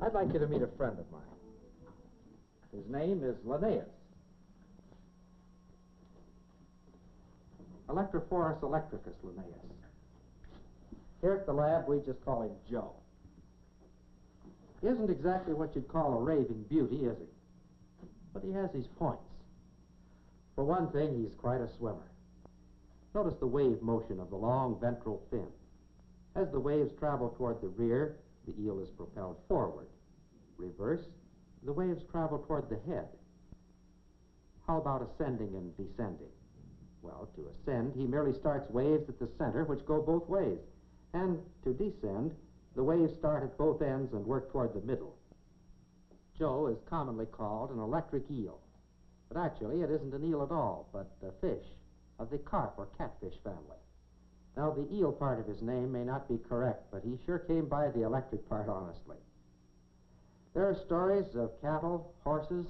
I'd like you to meet a friend of mine. His name is Linnaeus. Electrophorus electricus Linnaeus. Here at the lab, we just call him Joe. He isn't exactly what you'd call a raving beauty, is he? But he has his points. For one thing, he's quite a swimmer. Notice the wave motion of the long ventral fin. As the waves travel toward the rear, the eel is propelled forward. Reverse, the waves travel toward the head. How about ascending and descending? Well, to ascend, he merely starts waves at the center, which go both ways. And to descend, the waves start at both ends and work toward the middle. Joe is commonly called an electric eel. But actually, it isn't an eel at all, but a fish of the carp or catfish family. Now, the eel part of his name may not be correct, but he sure came by the electric part honestly. There are stories of cattle, horses,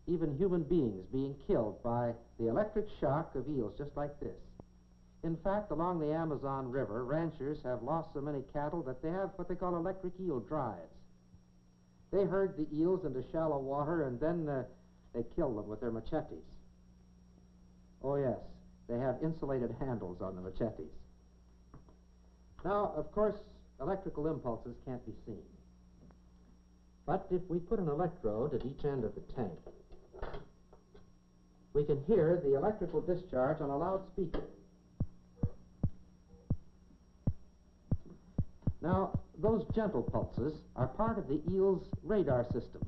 even human beings being killed by the electric shock of eels just like this. In fact, along the Amazon River, ranchers have lost so many cattle that they have what they call electric eel drives. They herd the eels into shallow water and then they kill them with their machetes. Oh yes, they have insulated handles on the machetes. Now, of course, electrical impulses can't be seen. But if we put an electrode at each end of the tank, we can hear the electrical discharge on a loudspeaker. Now, those gentle pulses are part of the eel's radar system.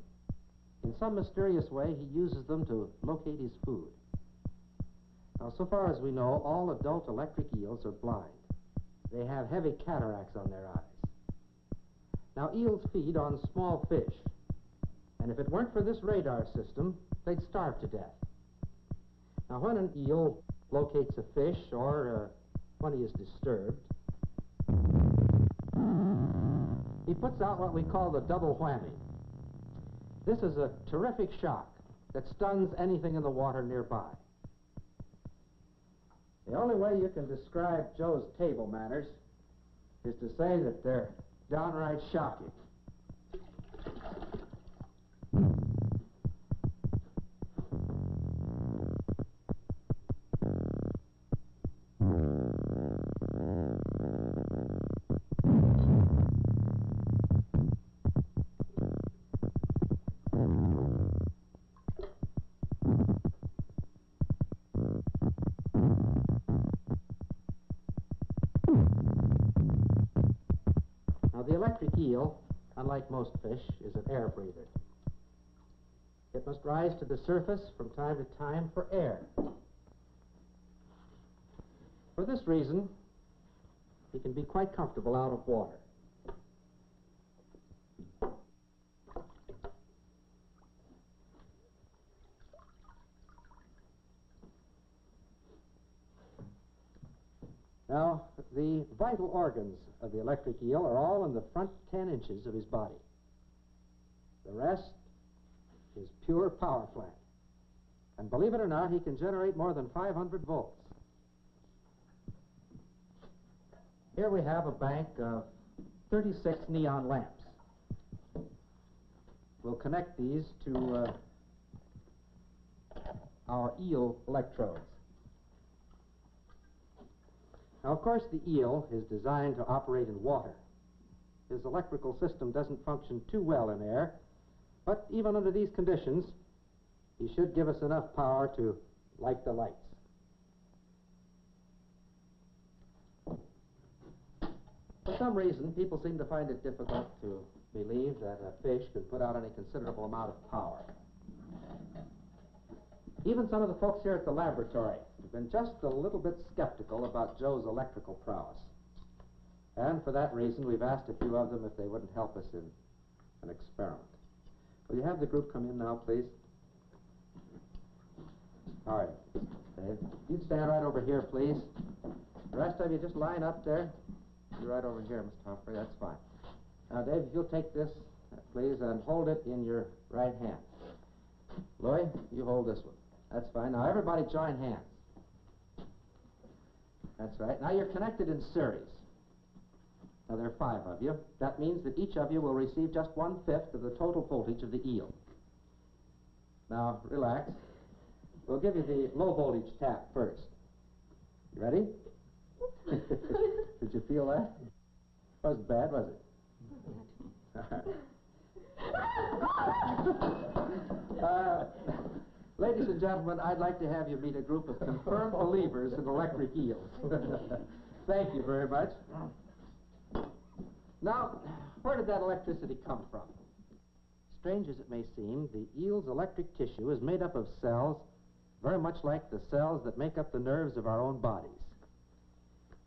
In some mysterious way, he uses them to locate his food. Now, so far as we know, all adult electric eels are blind. They have heavy cataracts on their eyes. Now, eels feed on small fish, and if it weren't for this radar system, they'd starve to death. Now, when an eel locates a fish or when he is disturbed, he puts out what we call the double whammy. This is a terrific shock that stuns anything in the water nearby. The only way you can describe Joe's table manners is to say that they're downright shocking. The electric eel, unlike most fish, is an air breather. It must rise to the surface from time to time for air. For this reason, he can be quite comfortable out of water. Now, the vital organs of the electric eel are all in the front 10 inches of his body. The rest is pure power plant. And believe it or not, he can generate more than 500 volts. Here we have a bank of 36 neon lamps. We'll connect these to our eel electrodes. Now, of course, the eel is designed to operate in water. His electrical system doesn't function too well in air, but even under these conditions, he should give us enough power to light the lights. For some reason, people seem to find it difficult to believe that a fish could put out any considerable amount of power. Even some of the folks here at the laboratory have been just a little bit skeptical about Joe's electrical prowess. And for that reason, we've asked a few of them if they wouldn't help us in an experiment. Will you have the group come in now, please? All right. Dave, you'd stand right over here, please. The rest of you just line up there. You're right over here, Mr. Humphrey. That's fine. Now, Dave, if you'll take this, please, and hold it in your right hand. Louis, you hold this one. That's fine. Now, everybody join hands. That's right. Now, you're connected in series. Now, there are 5 of you. That means that each of you will receive just 1/5 of the total voltage of the eel. Now, relax. We'll give you the low voltage tap first. You ready? Did you feel that? Wasn't bad, was it? Ladies and gentlemen, I'd like to have you meet a group of confirmed believers in electric eels. Thank you very much. Now, where did that electricity come from? Strange as it may seem, the eel's electric tissue is made up of cells very much like the cells that make up the nerves of our own bodies.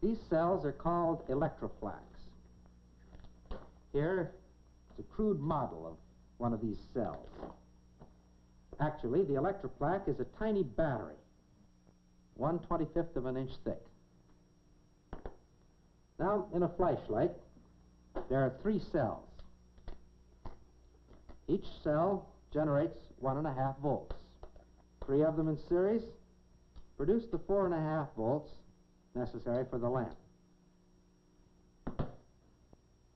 These cells are called electroplaques. Here is a crude model of one of these cells. Actually, the electroplaque is a tiny battery, 1/25 of an inch thick. Now, in a flashlight, there are 3 cells. Each cell generates 1.5 volts. 3 of them in series produce the 4.5 volts necessary for the lamp.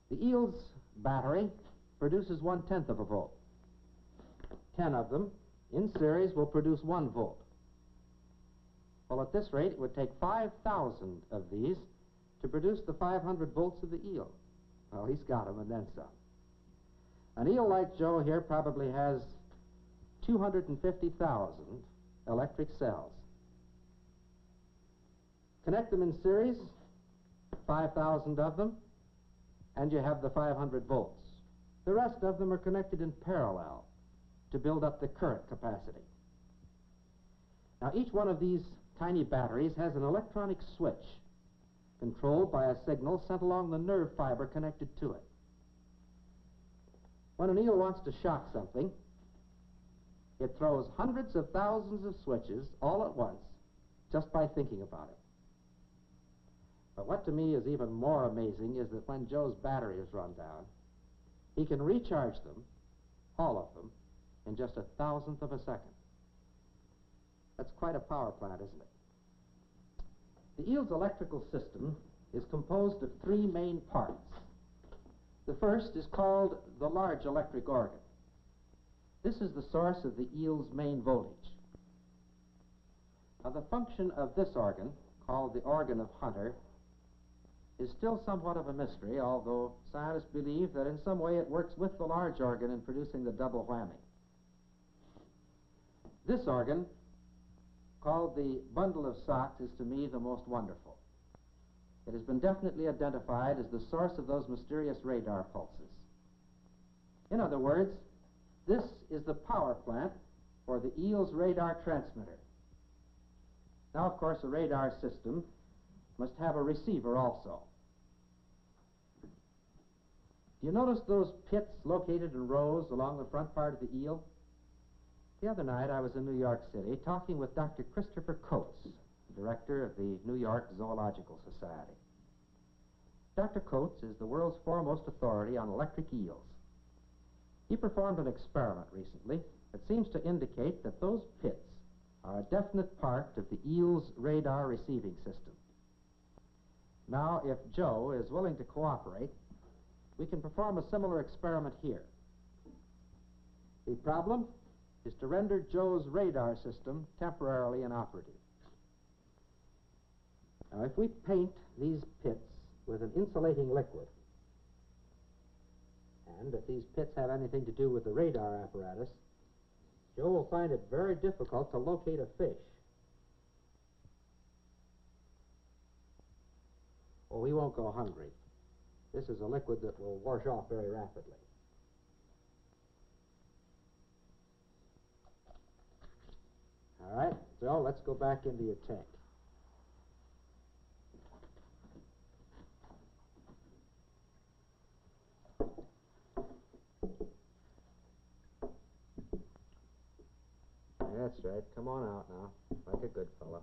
The eel's battery produces 1/10 of a volt. 10 of them in series will produce 1 volt. Well, at this rate, it would take 5,000 of these to produce the 500 volts of the eel. Well, he's got them and then some. An eel like Joe here probably has 250,000 electric cells. Connect them in series, 5,000 of them, and you have the 500 volts. The rest of them are connected in parallel to build up the current capacity. Now, each one of these tiny batteries has an electronic switch controlled by a signal sent along the nerve fiber connected to it. When an eel wants to shock something, it throws hundreds of thousands of switches all at once just by thinking about it. But what to me is even more amazing is that when Joe's battery is run down, he can recharge them, all of them, in just 1,000th of a second. That's quite a power plant, isn't it? The eel's electrical system is composed of 3 main parts. The first is called the large electric organ. This is the source of the eel's main voltage. Now, the function of this organ, called the organ of Hunter, is still somewhat of a mystery, although scientists believe that in some way it works with the large organ in producing the double whammy. This organ, called the bundle of socks, is to me the most wonderful. It has been definitely identified as the source of those mysterious radar pulses. In other words, this is the power plant for the eel's radar transmitter. Now, of course, a radar system must have a receiver also. Do you notice those pits located in rows along the front part of the eel? The other night, I was in New York City talking with Dr. Christopher Coates, director of the New York Zoological Society. Dr. Coates is the world's foremost authority on electric eels. He performed an experiment recently that seems to indicate that those pits are a definite part of the eel's radar receiving system. Now, if Joe is willing to cooperate, we can perform a similar experiment here. The problem is to render Joe's radar system temporarily inoperative. Now, if we paint these pits with an insulating liquid, and if these pits have anything to do with the radar apparatus, Joe will find it very difficult to locate a fish. Oh, he won't go hungry. This is a liquid that will wash off very rapidly. All right, Joe, let's go back into your tank. That's right. Come on out now, like a good fellow.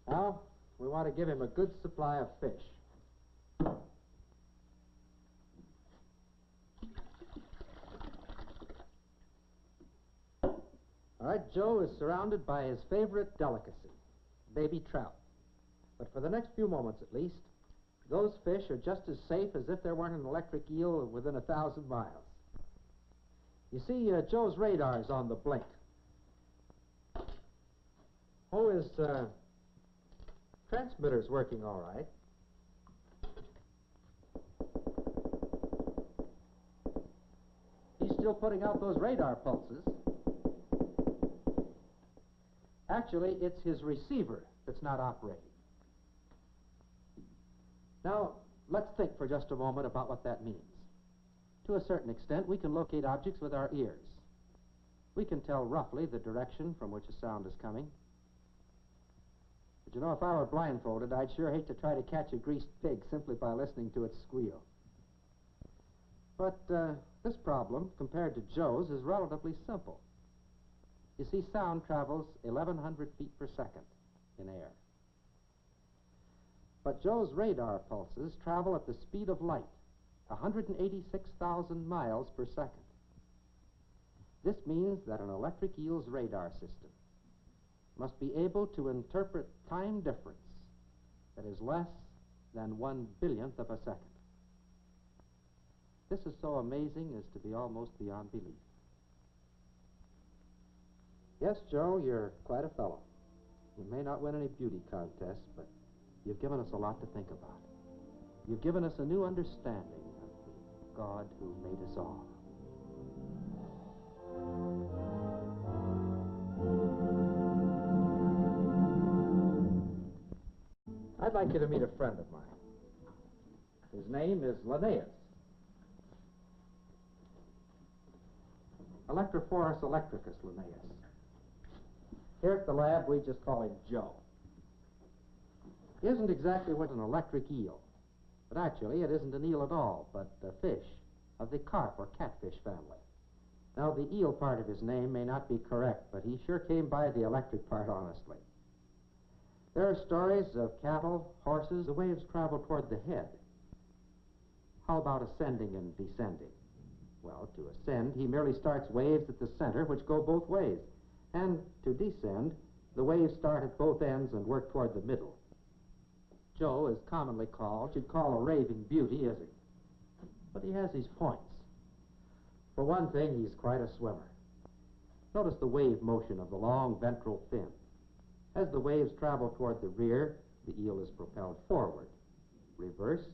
Now, we want to give him a good supply of fish. All right, Joe is surrounded by his favorite delicacy, baby trout. But for the next few moments at least, those fish are just as safe as if there weren't an electric eel within 1,000 miles. You see, Joe's radar is on the blink. Oh, his transmitter's working all right. He's still putting out those radar pulses. Actually, it's his receiver that's not operating. Now, let's think for just a moment about what that means. To a certain extent, we can locate objects with our ears. We can tell roughly the direction from which a sound is coming. But you know, if I were blindfolded, I'd sure hate to try to catch a greased pig simply by listening to it squeal. But this problem, compared to Joe's, is relatively simple. You see, sound travels 1,100 feet per second in air. But Joe's radar pulses travel at the speed of light, 186,000 miles per second. This means that an electric eel's radar system must be able to interpret time difference that is less than 1/1000th of a second. This is so amazing as to be almost beyond belief. Yes, Joe, you're quite a fellow. You may not win any beauty contests, but you've given us a lot to think about. You've given us a new understanding of the God who made us all. I'd like you to meet a friend of mine. His name is Linnaeus. Electrophorus electricus Linnaeus. Here at the lab, we just call him Joe. He isn't exactly what an electric eel, but actually it isn't an eel at all, but a fish of the carp or catfish family. Now, the eel part of his name may not be correct, but he sure came by the electric part honestly. There are stories of cattle, horses, the waves travel toward the head. How about ascending and descending? Well, to ascend, he merely starts waves at the center, which go both ways. And to descend, the waves start at both ends and work toward the middle. Joe is commonly called, you'd call a raving beauty, is he? But he has his points. For one thing, he's quite a swimmer. Notice the wave motion of the long ventral fin. As the waves travel toward the rear, the eel is propelled forward. Reverse,